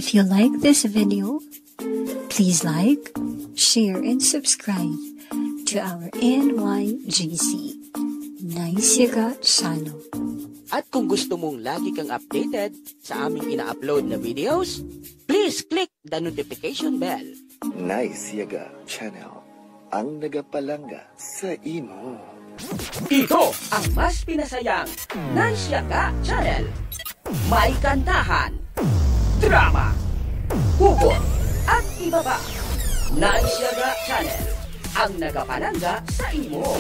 If you like this video, please like, share, and subscribe to our NYGC Nice Yaga channel. At kung gusto mong lagi kang updated sa aming ina-upload na videos, please click the notification bell. Nice Yaga channel, ang nagapalanga sa imo. Ito ang mas pinasayang Nice Yaga channel. May kantahan, drama, hugot, at iba pa. Nice Yaga channel, ang nagapalanga sa imo.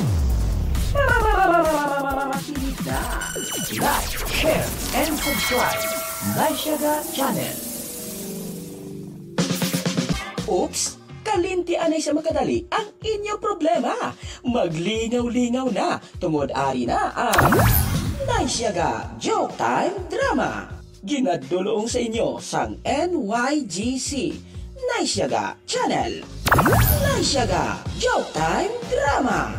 Makinig na. Like, share, and subscribe. Nice Yaga channel. Oops! Kalintian ay sa makadali ang inyong problema. Maglingaw-lingaw na. Tumod-ari na ang Nice Yaga Joke Time Drama. Ginadulong sa inyo sang NYGC Nice Yaga Channel. Nice Yaga Joke Time Drama.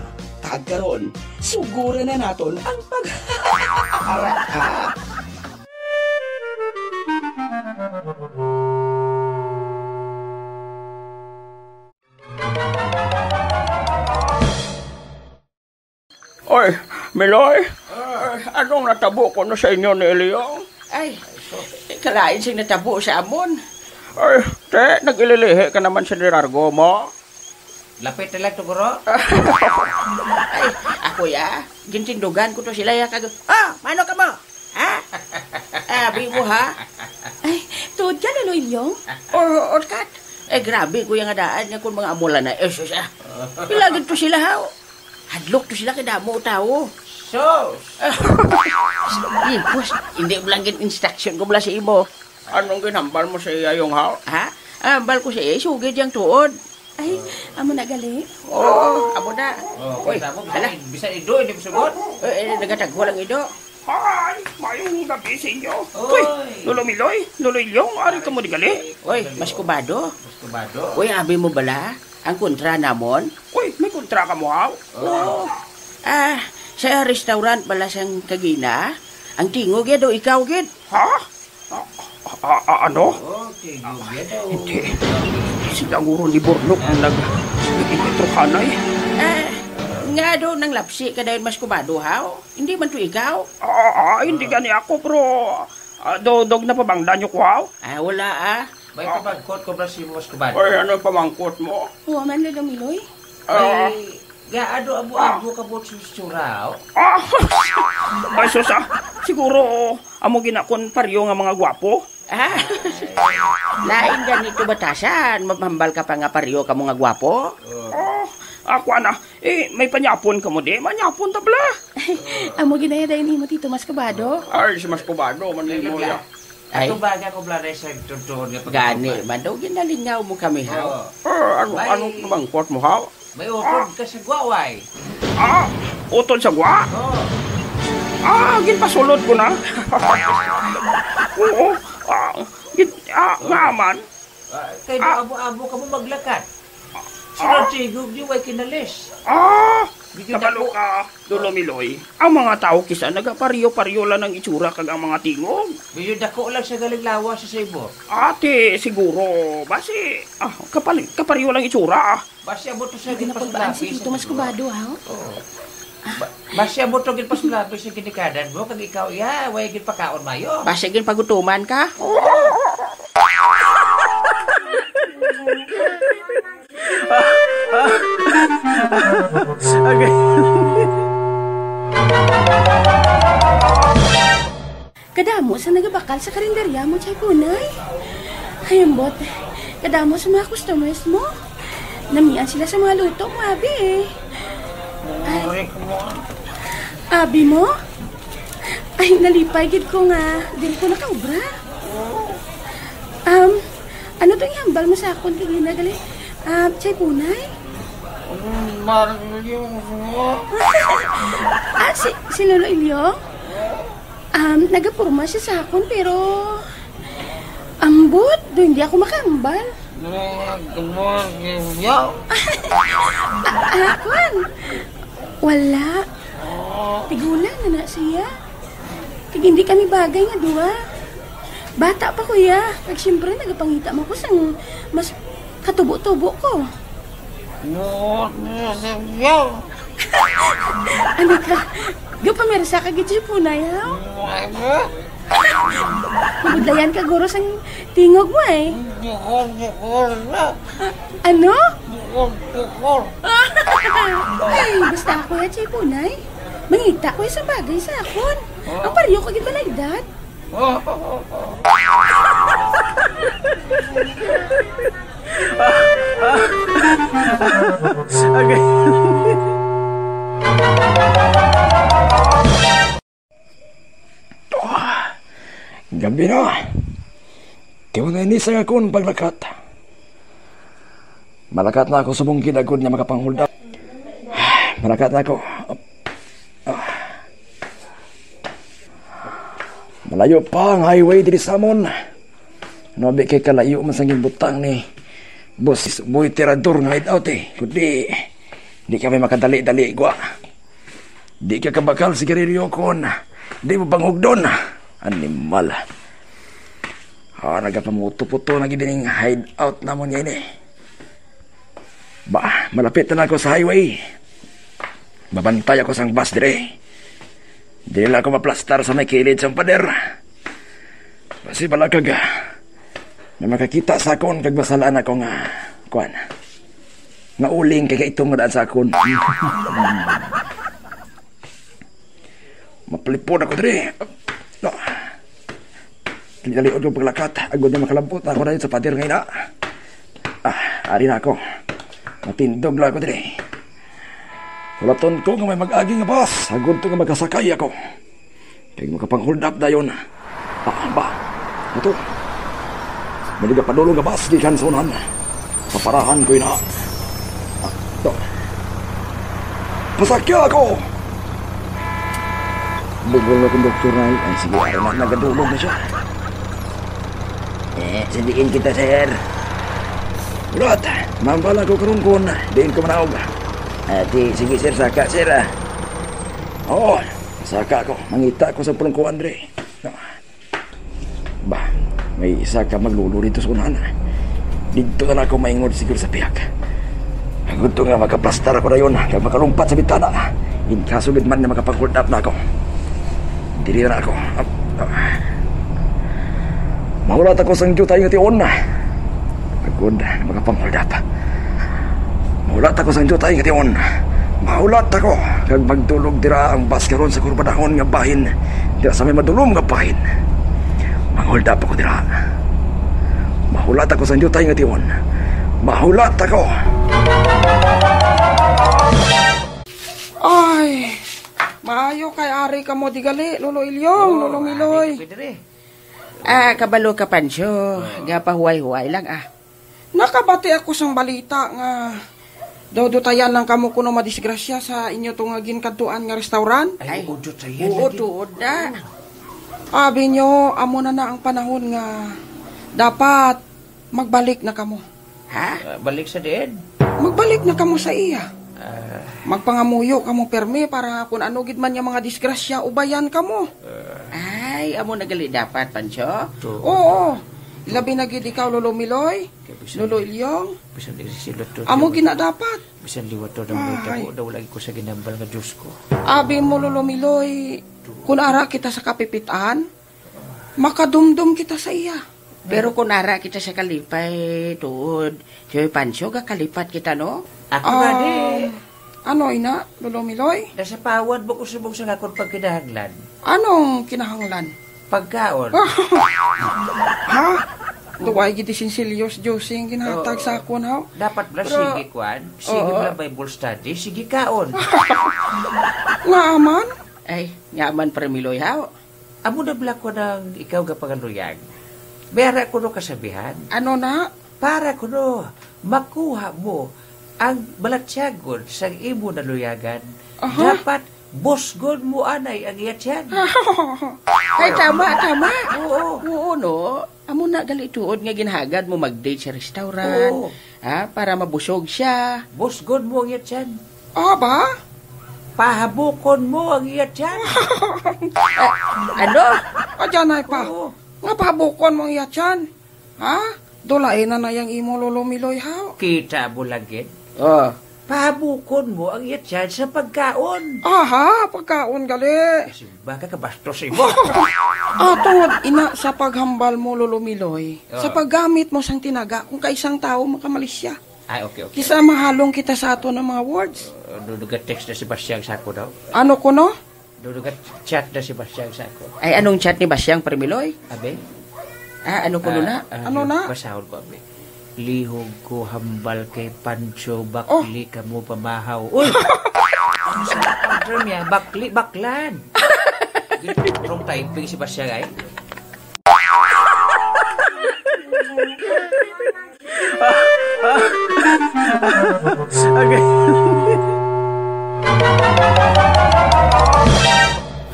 Kagkaroon, suguro na naton ang pag-harap. Oy, Miloy, anong natabo ko na sa inyo ni Eliong? Ay, kalain siyang natabo sa amon. Ay, te, nag-ililihi ka naman sa nirargo mo. Lapit na lang to, guro. Ay, ako gintindugan ko to sila ya kag. Mano ka mo? Ha? Abi mo ha? Ay, tuod ka na, Ilyong? Or kat? Grabe ko yung adaan niya kung mga amula na. Siya. Ilagid to sila ha. Hadlok to sila kada mo tao. Sos! Hindi mo lang instruction ko mula sa imo. Anong ginambal mo sa iya yung haw? Ha? Ambal ko sa iya, sugid yung tuod. Ay, amo na gali? Oo, amo na. Uy, hala. Bisa ido, hindi mo sugot? Nagatagwa lang ido. Ay, mayong gabi sa inyo. Uy, Lolo Miloy, Lolo Ilyong, ari ka mo di gali. Uy, mas kubado. Uy, abi mo bala? Ang kontra namon? Uy, may kontra ka mo haw? Oo. Sa restaurant bala sang kagina, ang tingog ya do ikaw gid. Ha? Ano? Tingog ya do. Hindi. Siguro ni Bornok ang nag-itrokanay. Nga do nang lapsi ka dahil mas kubado haw? Hindi man to ikaw? Hindi gani ako, pero dog na pabangdan nyo ko haw? Wala May pamangkot ko ba si mas kubado? Ay, ano pamangkot mo? Huwag man lang Miloy? Ay, gaado abo-abo ka po susuraw? Ay, susa, siguro amo ginakon paryo nga mga gwapo? Lain ganito batasan, mapambal ka pa nga paryo ka mga gwapo? Ako may panyapon ka mo di, manyapon tabla. Amo ginaya dahil mo tito mas kabado? Ay, si mas kubado, manimo ya. Ato baga ko blada sa tuntuon nga Gani, man daw ginalingaw mo kami haw. Anong pamangkot mo haw? May utod ka sa gwaway. Utod sa gwa? Ginpasulod ko na. Oo, ngaman. Kaya abo-abo ka mo maglakat. Sunod sigog di way kinalis. Kabalo ka, Lolo Miloy. Ang mga tao kisa nagaparyo-paryo lang ng itsura kag ang mga tingog. Medyo dako lang sa galing lawa sa sebo. Ate, siguro. Basi, kaparyo lang itsura. Basi abot to sa Ginapagpaan si tito mas kabado, ha? Basi abot to gid paslapis sa kinikadan mo kag ikaw way gid pakaon mayo. Basta gin pagutuman ka? Okay. Kadamo sa nagabakal sa karinderya mo, Chay Punay. Hayambot, kadamo sa mga customers mo. Namian sila sa mga luto mo, Abi. Ay, Abi mo? Ay, nalipay gid ko nga. Dili ko nakaubra. Ano to ihambal mo sa akon kagi na gali? Chay Punay? Si Lolo Ilyong? Nagapurma siya sa akon pero ambot, do hindi ako makambal. Akon? Wala. Tigulan na siya. Kag hindi kami bagay nga duwa. Bata pa kuya. Kag siyempre nagapangita mo ko sang mas katubo-tubo ko. Ano ka? Gapamersa ka gid po na yaw. Nabudlayan ka guro sang tingog mo eh. Ano? Ay, basta ako ya Chipunay. Mangita ko sa bagay sa akon. Ang pariyo ko gid balagdat. Okay. Gabi na. Tiyo na ini sa akong paglakat. Malakat na ako sa mong kinagod niya makapanghulda. Malakat na ako. Malayo pa ang highway diri sa amon. Nabi kay kalayo man sang butang ni Boss Boy Tirador nga hideout eh. Kundi di kami makadali-dali gwa. Di ka kabakal sigarilyo kon. Di mo panghugdon. Animal. Nagapamuto-puto na gining hideout namon ngayon eh. Ba, malapit na ako sa highway. Babantay ako sang bus dire. Dili lang ako maplastar sa may kilid sa pader. Kasi balakag na makakita sa akon kag basalaan ako nga kuan. Nga uling kay itong daan sa akon. Mapalipod ako dire. No. Dali-dali ko paglakat. Agod na makalampot ako na sa pader ngayon na. Ari na ako. Matindog lang ako dire. Kulaton ko nga may mag-agi nga bus. Agod to nga magkasakay ako. Kaya makapang-hold up na yun. Ba? Ito. Maliga padulong nga bus. Gikan sa unan. Paparahan ko yun ha. Ito. Pasakya ako! Bugol na kong doktor na yun. Ay, sige, na nagadulog na siya. Sadiin kita, sir. Ulat, mambala ko karungkon. Diin ko manaog. Sige, sir, saka, sir. Oo, saka ko. Mangita ko sa pulangko, Andre. Ba, may isa ka maglulo dito sa unahan. Dito na ako maingod siguro sa piyak. Gusto nga makaplastar ako na yun. Kaya makalumpat sa bitana. In kasulid man na makapag-hold up na ako. Diri na ako. Mahulat ako sang jutay nga tiyon. Agod, makapang-hold up. Mahulat ako sang jutay nga tiyon. Mahulat ako. Kag magdulog dira ang bus karon sa kurbadahon nga bahin. Dira sa may madulom nga bahin. Mang-hold up ako dira. Mahulat ako sang jutay nga tiyon. Mahulat ako. Ay, maayo kay ari ka mo digali, Lolo Ilyong, Lolo Miloy. Kabalo ka, Pansyo. Gapahuay-huay lang, Nakabati ako sang balita nga dodutayan lang kamo kuno madisgrasya sa inyo tong ginkaduan nga restaurant. Ay, udot sa yan. Udot na. Abi nyo, amo na ang panahon nga dapat magbalik na kamo. Ha? Balik sa dead. Magbalik na kamo sa iya. Magpangamuyo kamo permi para kung ano gid man yung mga disgrasya ubayan kamo. Ay, amo nagali dapat, Pansyo? Oo. Labi na gid ikaw, Lolo Miloy, Lolo Ilyong. Bisan di silot to. Amo gina dapat. Bisan liwat to ng mga daw lagi ko sa ginambal nga Diyos ko. Abi mo, Lolo Miloy, kung ara kita sa kapipitan, makadumdum kita sa iya. Pero kung ara kita sa kalipay, tuod, siya Pansyo, kalipat kita, no? Ako nga di. Ano, ina, Lolo Miloy? Nasa pawad mo ko subong sa ngakon pagkinahanglan. Anong kinahanglan? Pagkaon. Ha? Duway giti sinsilios Josing ginhatag sa akon, ha? Dapat ba sige kwan? Sige ba Bible study? Sige kaon. Nga aman? Ay, nyaman para Miloy, ha? Amo na bala ko ng ikaw gapangaluyag. Bera ko no kasabihan. Ano na? Para ko no, makuha mo ang balatsyagon sa imo na luyagan. Dapat bosgon mo anay ang iyatsyan. Ay, tama. Oo, no? Amo na gali tuod nga ginhagad mo mag-date sa restaurant. Oo. Ha? Para mabusog siya. Bosgon mo ang iyatsyan. Aba? Pahabukon mo ang iyatsyan. Ano? Adyan ay pa. Oo. Nga pabukon mong iyatyan. Ha? Dulain na yung imo Lolo Miloy haw. Kita mo lagi. Ah. Pahabukon mo ang iyatyan sa pagkaon. Aha, pagkaon gali. Kasi baka kabastos mo. Tungod ina sa paghambal mo Lolo Miloy. Sa paggamit mo sang tinaga kung kaisang tao makamalis siya. Ay, okay. Kisa mahalong kita sa ato ng mga words. Dudugat text na si Basyang Sako daw. Ano ko no? Dudugat chat na si Basyang Sako. Ay, anong chat ni Basyang Permiloy? Abe? Ano ko na? Ano na? Basahon ko, abe. Lihog ko hambal kay Pancho, bakli ka mo pamahaw. Uy! Ang sarap ang term ya, bakli, baklan. Wrong typing si Basyang ay. Okay.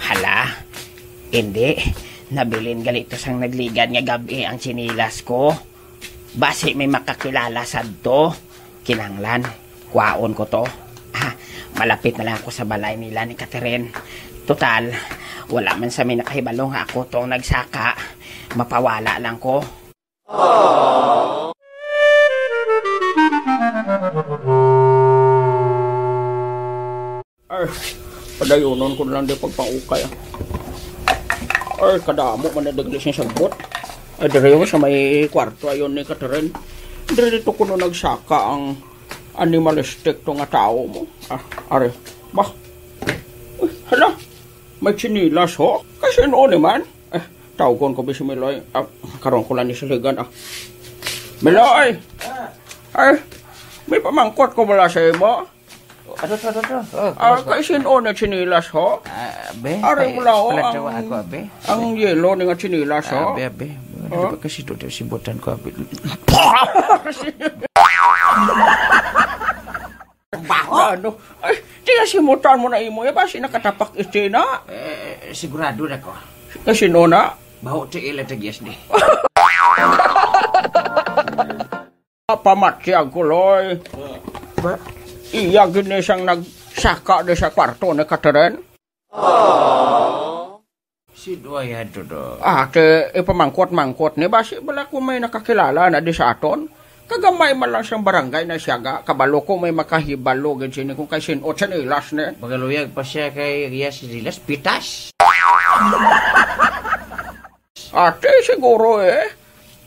Hala, hindi. Nabilin galito sang nagligan nga gabi ang sinilas ko. Basi may makakilala sadto. Kinanglan, kwaon ko to. Malapit na lang ako sa balay nila ni Catherine. Total, wala man sa may nakahibalong ako tong nagsaka. Mapawala lang ko. Ay, padayunon ko lang di pagpaukay. Ay, kadamo man na dagli siya sagbot. Ay, dire sa may kwarto ayon ni Catherine. Dire dito ko no nagsaka ang animalistic to nga tao mo. Are, bah. Uy, hala, may chinilas ho. Kasi noon naman. Tawgon ko ba si Miloy? Karoon ko lang ni Saligan. Miloy! Ay, may pamangkot ko wala sa imo. Ano? Kasi noon na chinilas ho. Abe? Are, wala ho. Palatsawa ako, abe. Ang yelo ni nga chinilas ho. Abe. Ano ba kasi doon simbutan ko, abe? Ano? Ay, tiga simutan mo na imo. Basi nakatapak iti na. Sigurado na ko. Kasi no na. Baho ti ilan tagyas ni. Pamatyag ko, Loy. Iya gini siyang nagsaka na sa kwarto ni Catherine. Sino yan doon? Ate, ipamangkot-mangkot ni. Basi bala ko may nakakilala na di sa aton. Kagamay man lang siyang barangay na siyaga. Kabalo ko may makahibalo. Gansini kung kay sinot sa nilas ni. Magaluyag pa siya kay Rias Rilas. Pitas! Ate, siguro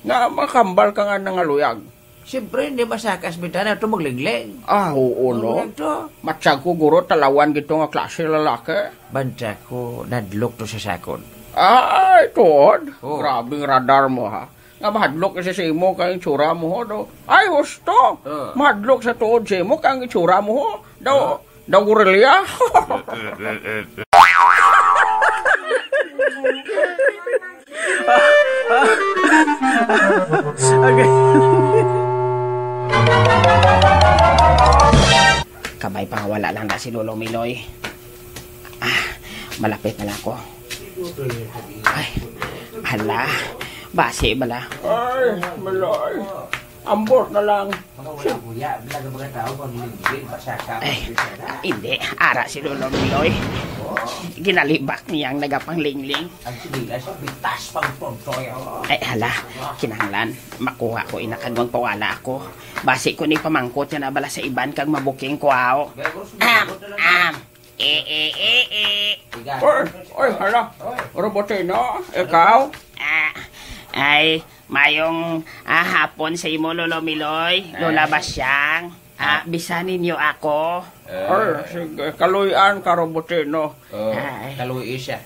nga makambal ka nga nangaluyag. Siyempre, hindi ba sa kasbitan na ito magligling? Oo, no? Matsyag ko, guro, talawan gito nga klase lalaki. Banta ko, nadlok to sa sakon. Tuod. Grabing radar mo, ha? Nga mahadlok kasi sa imo kang itsura mo, ho, do. Ay, gusto. Mahadlok sa tuod sa imo kang itsura mo, ho. Daw gurilya. Okay. Kabay pa wala lang na si Lolo Miloy. Malapit na lang ako. Ay, hala. Basi bala. Ay, Miloy. Ambot na lang. Ay, hindi. Ara si Lolo Miloy. Ginalibak niyang nagapanglingling. Ang sinilas, bitas pang tontoy. Ay, hala. Kinahanglan. Makuha ko inakagwang pawala ako. Basi ko ni pamangkot na bala sa iban kag mabuking ko aw. Oy, hala. Robotino, ikaw? Ay, mayong hapon sa imo, Lolo Miloy. Lola Basyang. Bisanin niyo ako. Ay, sige. Kaluyan ka, Robotino. Kaluy siya.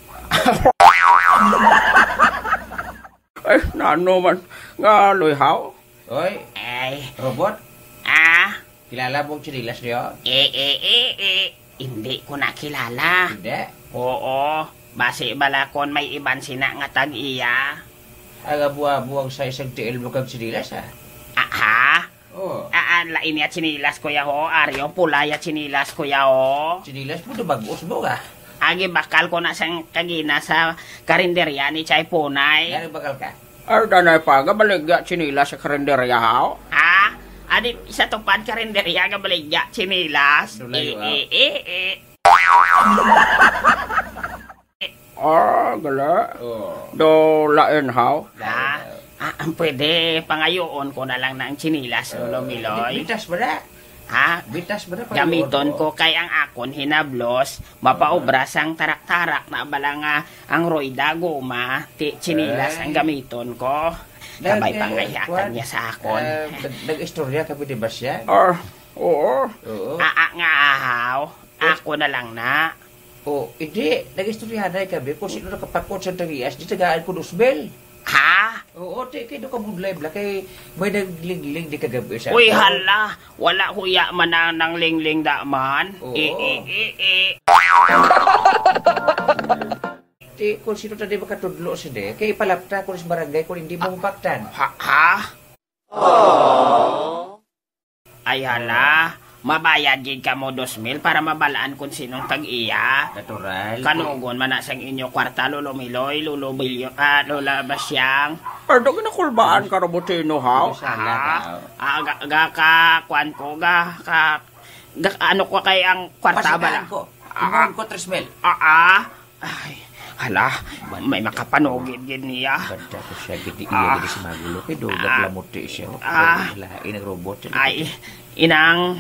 Ay, nano man. Nga, luyhaw. Oy, Ay, robot, kilala mong sinilas niyo? Hindi ko nakilala. Hindi. Oo, basi balakon may iban sina nga tag-iya. Aga buwang sa isang tiil mo kang sinilas, ha? Aha? Oo. Lain niya chinilas ko ya ho. Aryo, pula ya chinilas ko ya ho. Sinilas mo, bagos mo ka. Agi bakal ko na sang kagina sa karinderya ni Chay Punay. Yan bakal ka? Ay, danay pa. Gabaligya chinila sa karinderya, haw. Adi, isa tupad karinderya gabaligya chinilas. gala. Oh. Do lain how? Pwede pangayoon ko na lang ng chinilas, Lolo Miloy. Bitas ba na? Ha? Bitas ba na? Gamiton ko kay ang akon hinablos, mapaobra sang tarak-tarak na bala nga ang roida goma, chinilas ang gamiton ko. Kabay pangayatan niya sa akon. Nag-istorya ka ba siya? Oo. Nga ahaw, ako na lang na. Hindi. Nag-istorya na ka ba kung sino nakapakot sa Tarias, di tagaan ko Dusbel. Ha? Oo, kay do ka budlay bla kay may naglingling di kagabi sa. Uy, hala, wala huya man ng lingling da man. Kung sino tadi makatudlo si de, kay palapta ko sa barangay kung hindi mo mapaktan. Ha? Ay hala, mabayad gid ka mo 2,000 para mabalaan kung sinong tag-iya. Natural. Kanugon man na sang inyo kwarta, Lolo Miloy, Lolo Bilyo, Lola Basyang. Do ginakulbaan ka Robotino how? Kwan ko, ano ko kay ang kwarta bala? Pasigaan ko. Imon ko 3,000. Ay, hala, may makapanugid gid niya. Ganda ko siya gid iya gid si Magulo kay dogat lamuti siya. Lain ang robot. Ay, inang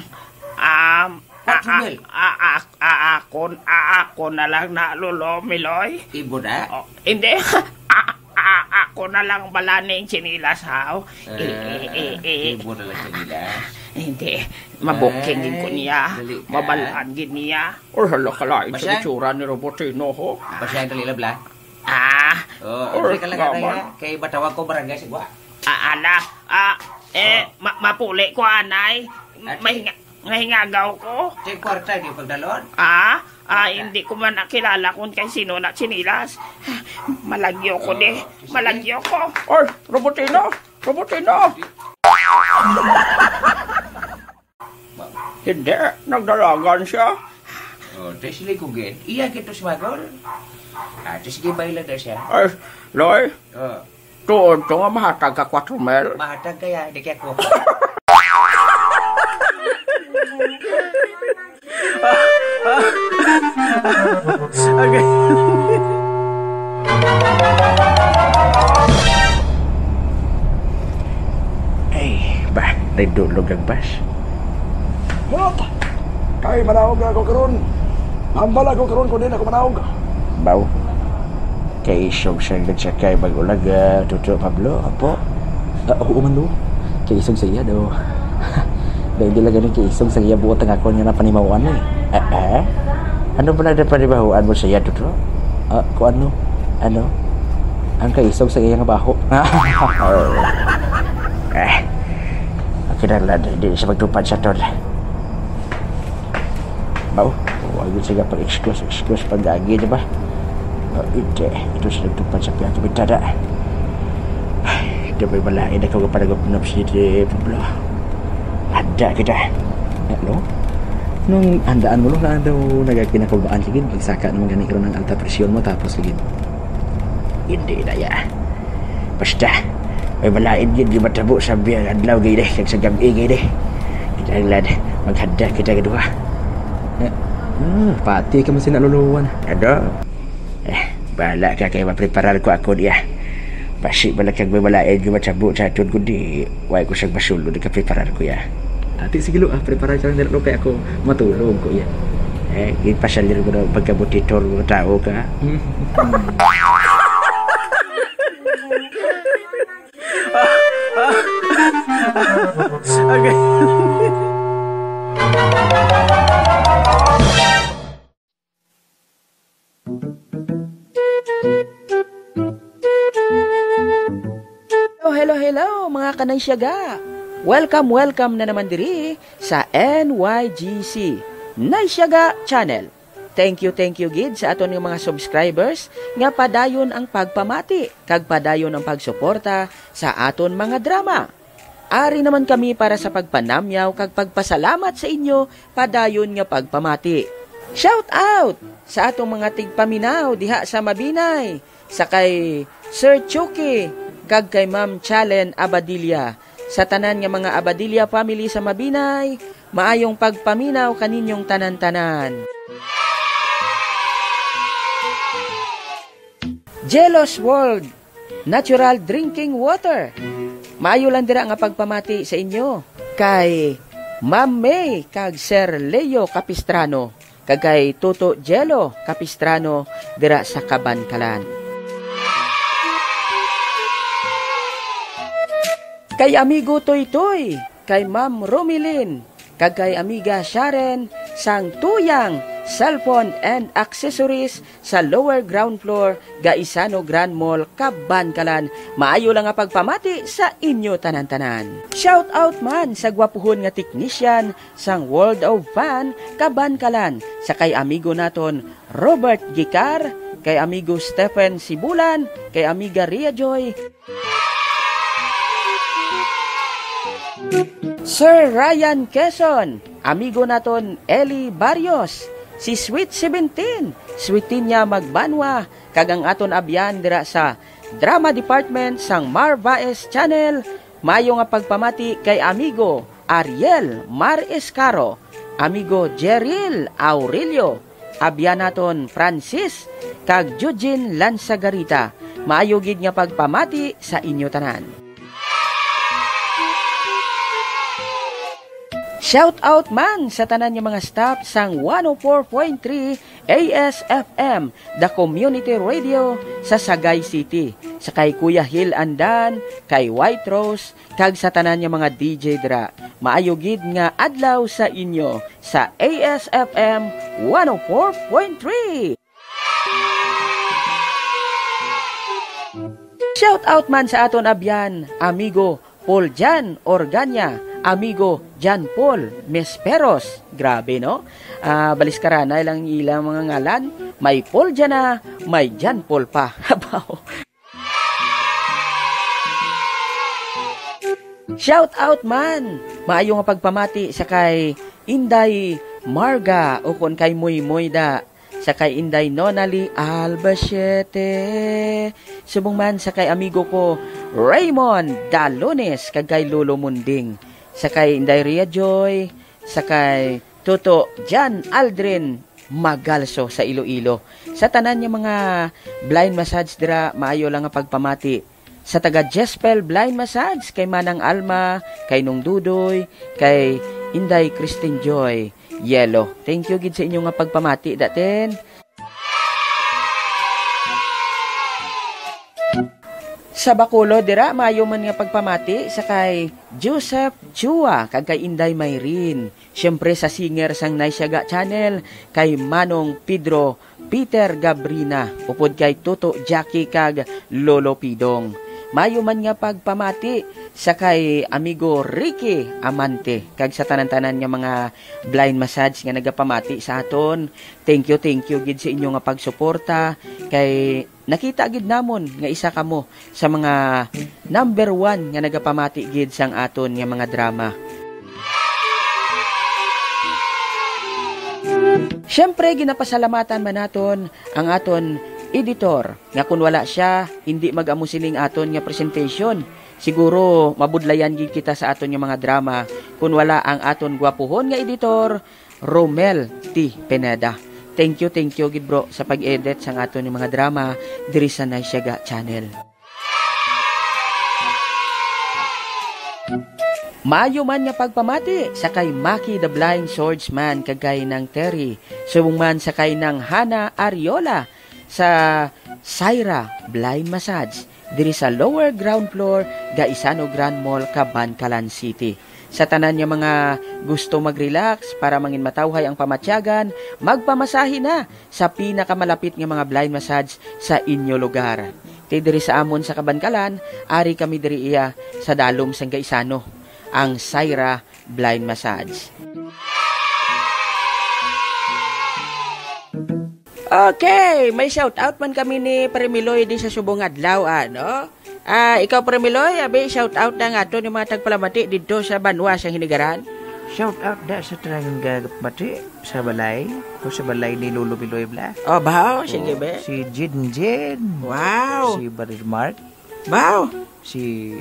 ako na lang na Lolo Miloy. Ibo na? Hindi. Ako na lang balaning chinilas haw. Ibo na lang chinilas. Hindi. Mabuking din ko niya. Mabalaan din niya. Hala kalain sa itsura ni Robotino ho. Pasya ang talila bla? Or ka lang na kay batawag ko barangay sigwa. Mapuli ko anay. Mahingagaw ko. Check kwarta di pagdalon? Hindi ko man nakilala kung kay sino na chinilas. Malagyo ko de. Malagyo ko. Ay, Robotino! Hindi, nagdalagan siya. Tapos ligugin. Iya kito si Magol. Tapos sige bayla na siya. Ay, Loy, tuon to nga mahatag ka 4,000. Mahatag kaya, di kaya ko. Okay. Nagdulog ang bas. Mulot! Kay manawag ako karon. Hambal ako karon kung din ako manawag. Baw. Kay isog siyang nagsakay bagulag, Tuto Pablo, apo. Oo man do. Kay isog sa iya do. Dahil di lang ganun kay isog sa iya buot ang ako niya na panimawan eh. Ano ba na panimawan mo sa iya, Tuto? Kung ano? Ano? Ang kay isog sa iya nga baho. Kinala di siya magtupad sa tol. Baw, huwag siya pag-excuse pag-agi, diba? Ito siya nagtupad sa piyang kabitada. Ito may malain ako kapag nagpapanap si Pablo. Handa kita. No? Nung handaan mo na daw nagkinakulbaan sigid, pagsaka naman ganito ng alta presyon mo tapos sigid. Hindi na ya. Basta. May malain yun, di matabo sa biyang adlaw gay kag sa gabi gay Kita lad, maghanda kita kedua. Pati ka mo sinaluluwan. Ada. Bala ka kay mapreparar ko ako dia. Basi bala kag may malain yung matabo sa atod ko di. Way ko siyang basulo, di ka preparar ko ya. Ati sige lo, preparar ka lang nila kay ako matulog ko ya. Ipasalir ko na pagkabutitor ko tao ka. Okay. Hello mga kanaysyaga. Welcome na naman diri sa NYGC Naysyaga Channel. Thank you gid sa aton nga mga subscribers nga padayon ang pagpamati kag padayon ang pagsuporta sa aton mga drama. Ari naman kami para sa pagpanamyaw kag pagpasalamat sa inyo padayon nga pagpamati. Shout out sa atong mga tigpaminaw diha sa Mabinay, sa kay Sir Chucky kag kay Ma'am Chalen Abadilla. Sa tanan nga mga Abadilla family sa Mabinay, maayong pagpaminaw kaninyong tanan-tanan. Jelos World Natural Drinking Water. Maayo lang dira nga pagpamati sa inyo kay Ma'am May kag Sir Leo Capistrano kag kay Toto Jello Capistrano dira sa Kabankalan. Kay amigo Toy Toy, kay Ma'am Romilin, kag kay amiga Sharon sang tuyang cellphone and accessories sa lower ground floor Gaisano Grand Mall, Kabankalan. Maayo lang nga pagpamati sa inyo tanan-tanan. Shout out man sa gwapuhon nga technician sang World of Fun, Kabankalan, sa kay amigo naton Robert Gicar, kay amigo Stephen Sibulan, kay amiga Ria Joy, Sir Ryan Quezon, amigo naton Eli Barrios, si Sweet 17, Sweetinya Magbanwa, kagang aton abyan dira sa Drama Department sang Marvaes Channel. Mayo nga pagpamati kay amigo Ariel Mar Escaro, amigo Jeril Aurelio, abyan naton Francis, kag Eugene Lansagarita. Maayo gid nga pagpamati sa inyo tanan. Shout out man sa tanan ng mga staff sang 104.3 ASFM, the community radio sa Sagay City. Sa kay Kuya Hill Andan, kay White Rose, kag sa tanan ng mga DJ dra. Maayo gid nga adlaw sa inyo sa ASFM 104.3. Shout out man sa aton abyan, amigo Paul Jan Organya, amigo Jan Paul Mesperos. Grabe, no? Baliskarana ilang ilang mga ngalan. May Paul Jan na, may Jan Paul pa. Shout out man! Maayo nga pagpamati sa kay Inday Marga o kon kay Moy Moyda, sa kay Inday Nonali Albacete, subong man sa kay amigo ko Raymond Dalones, kag kay Lolo Munding, sa kay Inday Ria Joy, sa kay Toto Jan Aldrin Magalso sa Iloilo. Sa tanan niya mga blind massage dira, maayo lang nga pagpamati. Sa taga Jespel Blind Massage, kay Manang Alma, kay Nung Dudoy, kay Inday Christine Joy Yelo. Thank you gid sa inyo nga pagpamati daten. Sa Bacolod dira, maayo man nga pagpamati sa kay Joseph Chua, kag kay Inday Mayrin. Siyempre sa singer sang Naisyaga Channel, kay Manong Pedro Peter Gabrina, upod kay Toto Jackie kag Lolo Pidong. Mayo man nga pagpamati sa kay amigo Ricky Amante, kag sa tanan-tanan nga mga blind massage nga nagapamati sa aton. Thank you gid sa inyo nga pagsuporta, kay nakita gid namon nga isa kamo sa mga number 1 nga nagapamati gid sang aton nga mga drama. Siyempre ginapasalamatan man naton ang aton editor nga kun wala siya hindi mag-amo siling aton nga presentation. Siguro mabudlayan gid kita sa aton nga mga drama kun wala ang aton gwapuhon nga editor Romel T. Pineda. Thank you gid bro sa pag-edit sang aton nga mga drama diri sa Naisyaga Channel. Maayo man nga pagpamati sa kay Maki the Blind Swordsman, kagay ng Terry, subong man sa kay ng Hana Ariola, sa Syra Blind Massage diri sa lower ground floor Gaisano Grand Mall, Kabankalan City. Sa tanan niya mga gusto mag-relax para mangin matawhay ang pamatyagan, magpamasahe na sa pinakamalapit nga mga blind massage sa inyo lugar. Diri sa amon sa Kabankalan, ari kami diri iya sa dalom sang Gaisano, ang Syra Blind Massage. Okay, may shout out man kami ni Premiloy di sa subong adlaw, ano? Ikaw Premiloy, abi shout out na nga to ni mga tagpalamati dito sa Banwa sa Hinigaran. Shout out da sa talagang gagapati sa balay, o sa balay ni Lolo Miloy Bla. Oh, bao, sige be. Si Jin. Wow. Si Barir Mark. Bao. Si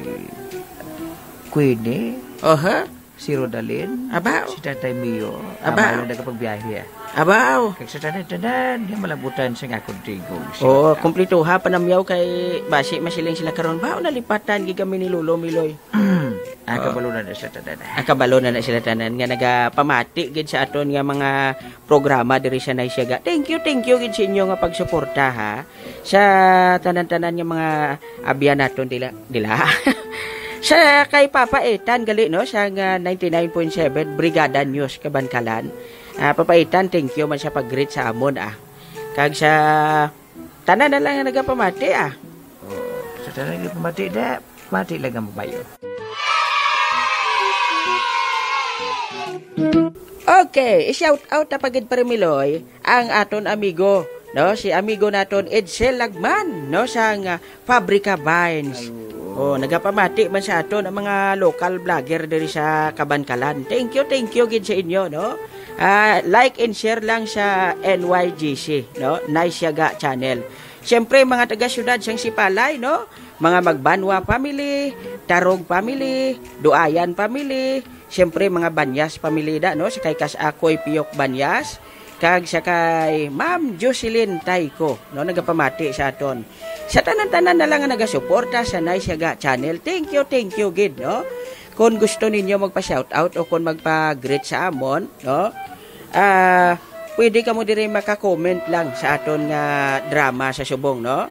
Queenie. Oha. Si Rodalyn. Abao. Si Tatay Mio. Abao. Amayo nagapagbiyahe. Abaw. Kag sa tanan-tanan, di malabutan sa akong tingog. Oh, kumpleto ha panamyaw kay basi masiling sila karon ba nalipatan gigami ni Lolo Miloy. Kabalo na sa tanan. Akabalo na sila tanan nga nagapamati gid sa aton nga mga programa diri sa Naisyaga. Thank you gid sa inyo nga pagsuporta ha sa tanan-tanan nga mga abyan naton dila. Sa kay Papa Etan gali no sa 99.7 Brigada News Kabankalan. Papa Etan, thank you man sa pag-greet sa amon Kag sa tanan na lang nga nagapamati Sa tanan nga pamati da, mati lang ang mabayo. Okay, i-shout out na pagid Miloy ang aton amigo, no? Si amigo naton Edsel Lagman, no? Sa Fabrica Vines. Nagapamati man sa aton ang mga local vlogger diri sa Kabankalan. Thank you gid sa inyo, no? Like and share lang sa NYGC, no? Naisyaga channel. Siyempre mga taga-syudad sang Sipalay, no? Mga Magbanwa family, Tarog family, Duayan family, siyempre mga Banyas family da, no? Sa kay Kasakoy Piyok Banyas, kag sa kay Ma'am Jocelyn Taiko, no? Nagapamati sa aton. Sa tanan-tanan na lang nga nagasuporta sa Naisyaga channel. Thank you gid, no? Kung gusto ninyo magpa-shoutout o kung magpa-greet sa amon, no? Pwede ka mo dire maka-comment lang sa aton nga drama sa subong, no?